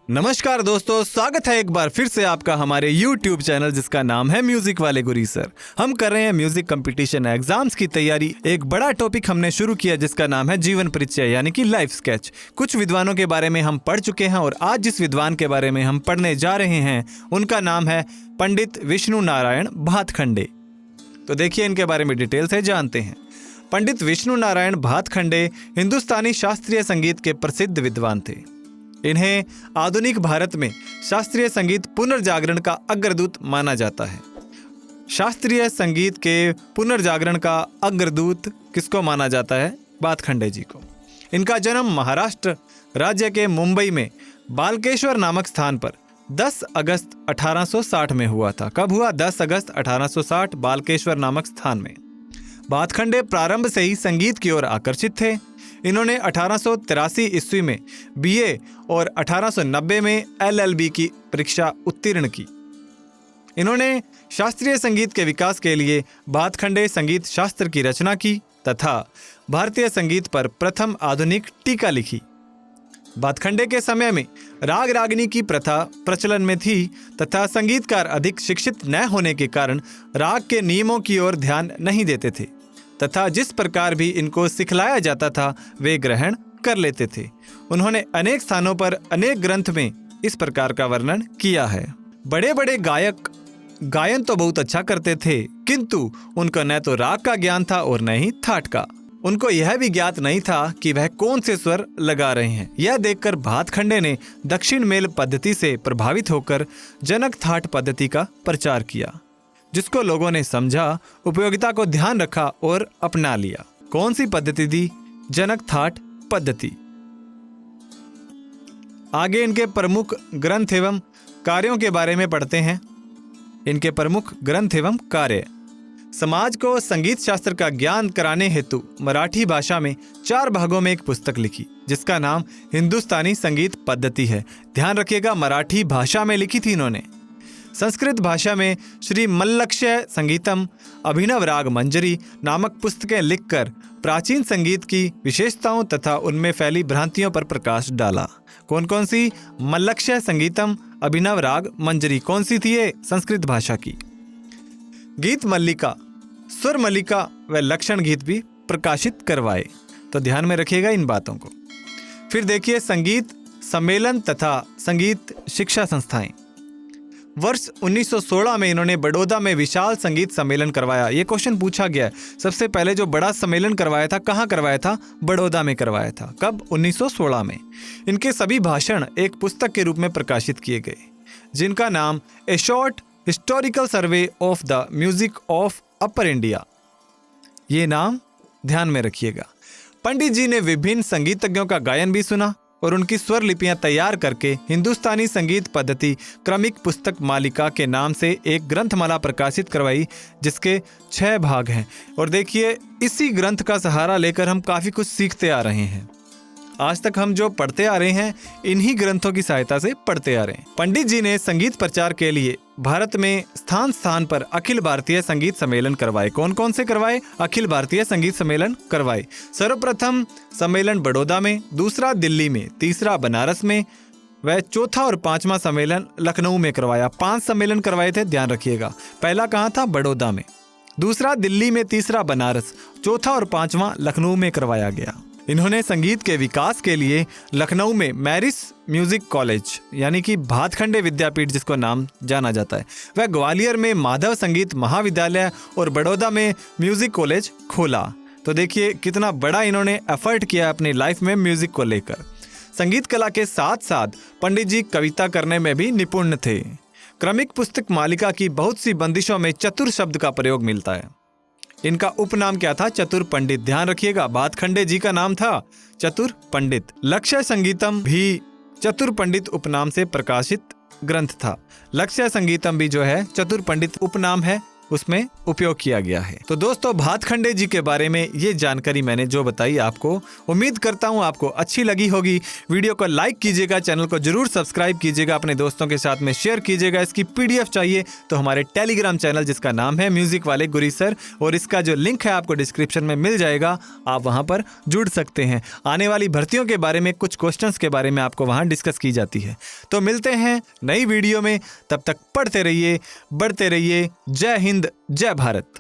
नमस्कार दोस्तों, स्वागत है एक बार फिर से आपका हमारे YouTube चैनल जिसका नाम है म्यूजिक वाले गुरी सर। हम कर रहे हैं म्यूजिक कंपटीशन एग्जाम्स की तैयारी। एक बड़ा टॉपिक हमने शुरू किया जिसका नाम है जीवन परिचय यानी कि लाइफ स्केच। कुछ विद्वानों के बारे में हम पढ़ चुके हैं और आज जिस विद्वान के बारे में हम पढ़ने जा रहे हैं उनका नाम है पंडित विष्णु नारायण भातखंडे। तो देखिए इनके बारे में डिटेल से जानते हैं। पंडित विष्णु नारायण भातखंडे हिंदुस्तानी शास्त्रीय संगीत के प्रसिद्ध विद्वान थे। इन्हें आधुनिक भारत में शास्त्रीय संगीत पुनर्जागरण का अग्रदूत माना जाता है। शास्त्रीय संगीत के पुनर्जागरण का अग्रदूत किसको माना जाता है? भातखंडे जी को। इनका जन्म महाराष्ट्र राज्य के मुंबई में बालकेश्वर नामक स्थान पर 10 अगस्त 1860 में हुआ था। कब हुआ? 10 अगस्त 1860 बालकेश्वर नामक स्थान में। भातखंडे प्रारंभ से ही संगीत की ओर आकर्षित थे। इन्होंने 1883 ईस्वी में बीए और 1890 में एलएलबी की परीक्षा उत्तीर्ण की। इन्होंने शास्त्रीय संगीत के विकास के लिए भातखंडे संगीत शास्त्र की रचना की तथा भारतीय संगीत पर प्रथम आधुनिक टीका लिखी। भातखंडे के समय में राग रागिनी की प्रथा प्रचलन में थी तथा संगीतकार अधिक शिक्षित न होने के कारण राग के नियमों की ओर ध्यान नहीं देते थे तथा जिस प्रकार भी इनको सिखलाया जाता था वे ग्रहण कर लेते थे। उन्होंने अनेक स्थानों पर अनेक ग्रंथ में इस प्रकार का वर्णन किया है। बड़े बड़े गायक गायन तो बहुत अच्छा करते थे किंतु उनको न तो राग का ज्ञान था और न ही थाट का। उनको यह भी ज्ञात नहीं था कि वह कौन से स्वर लगा रहे हैं। यह देखकर भातखंडे ने दक्षिण मेल पद्धति से प्रभावित होकर जनक थाट पद्धति का प्रचार किया, जिसको लोगों ने समझा, उपयोगिता को ध्यान रखा और अपना लिया। कौन सी पद्धति थी? जनक थाट पद्धति। आगे इनके प्रमुख ग्रंथ एवं कार्यों के बारे में पढ़ते हैं। इनके प्रमुख ग्रंथ एवं कार्य। समाज को संगीत शास्त्र का ज्ञान कराने हेतु मराठी भाषा में 4 भागों में एक पुस्तक लिखी जिसका नाम हिंदुस्तानी संगीत पद्धति है। ध्यान रखिएगा, मराठी भाषा में लिखी थी इन्होंने। संस्कृत भाषा में श्री मल्लक्ष्य संगीतम अभिनव राग मंजरी नामक पुस्तकें लिखकर प्राचीन संगीत की विशेषताओं तथा उनमें फैली भ्रांतियों पर प्रकाश डाला। कौन कौन सी? मल्लक्ष्य संगीतम अभिनव राग मंजरी। कौन सी थी ये? संस्कृत भाषा की। गीत मल्लिका, स्वर मल्लिका व लक्षण गीत भी प्रकाशित करवाए। तो ध्यान में रखिएगा इन बातों को। फिर देखिए संगीत सम्मेलन तथा संगीत शिक्षा संस्थाएं। वर्ष 1916 में इन्होंने बड़ौदा में विशाल संगीत सम्मेलन करवाया। ये क्वेश्चन पूछा गया है। सबसे पहले जो बड़ा सम्मेलन करवाया था कहाँ करवाया था? बड़ौदा में करवाया था। कब? 1916 में। इनके सभी भाषण एक पुस्तक के रूप में प्रकाशित किए गए जिनका नाम ए short historical survey of the music of upper India. ये नाम ध्यान में रखिएगा। पंडित जी ने विभिन्न संगीतज्ञों का गायन भी सुना और उनकी स्वर लिपियां तैयार करके हिंदुस्तानी संगीत पद्धति क्रमिक पुस्तक मालिका के नाम से एक ग्रंथमाला प्रकाशित करवाई जिसके 6 भाग हैं। और देखिए इसी ग्रंथ का सहारा लेकर हम काफ़ी कुछ सीखते आ रहे हैं। आज तक हम जो पढ़ते आ रहे हैं इन्हीं ग्रंथों की सहायता से पढ़ते आ रहे हैं। पंडित जी ने संगीत प्रचार के लिए भारत में स्थान स्थान पर अखिल भारतीय संगीत सम्मेलन करवाए। कौन कौन से करवाए? अखिल भारतीय संगीत सम्मेलन करवाए। सर्वप्रथम सम्मेलन बड़ौदा में, दूसरा दिल्ली में, तीसरा बनारस में व चौथा और 5वां सम्मेलन लखनऊ में करवाया। 5 सम्मेलन करवाए थे, ध्यान रखिएगा। पहला कहाँ था? बड़ौदा में, दूसरा दिल्ली में, तीसरा बनारस, चौथा और 5वां लखनऊ में करवाया गया। इन्होंने संगीत के विकास के लिए लखनऊ में मैरिस म्यूजिक कॉलेज यानी कि भातखंडे विद्यापीठ जिसको नाम जाना जाता है, वह ग्वालियर में माधव संगीत महाविद्यालय और बड़ौदा में म्यूजिक कॉलेज खोला। तो देखिए कितना बड़ा इन्होंने एफर्ट किया अपनी लाइफ में म्यूजिक को लेकर। संगीत कला के साथ साथ पंडित जी कविता करने में भी निपुण थे। क्रमिक पुस्तक मालिका की बहुत सी बंदिशों में चतुर शब्द का प्रयोग मिलता है। इनका उपनाम क्या था? चतुर पंडित। ध्यान रखिएगा, भातखंडे जी का नाम था चतुर पंडित। लक्ष्य संगीतम भी चतुर पंडित उपनाम से प्रकाशित ग्रंथ था। लक्ष्य संगीतम भी जो है चतुर पंडित उपनाम है उसमें उपयोग किया गया है। तो दोस्तों, भातखंडे जी के बारे में ये जानकारी मैंने जो बताई आपको, उम्मीद करता हूँ आपको अच्छी लगी होगी। वीडियो को लाइक कीजिएगा, चैनल को जरूर सब्सक्राइब कीजिएगा, अपने दोस्तों के साथ में शेयर कीजिएगा। इसकी PDF चाहिए तो हमारे टेलीग्राम चैनल जिसका नाम है म्यूजिक वाले गुरी सर, और इसका जो लिंक है आपको डिस्क्रिप्शन में मिल जाएगा, आप वहां पर जुड़ सकते हैं। आने वाली भर्तियों के बारे में, कुछ क्वेश्चंस के बारे में आपको वहां डिस्कस की जाती है। तो मिलते हैं नई वीडियो में, तब तक पढ़ते रहिए, बढ़ते रहिए। जय हिंद, जय भारत।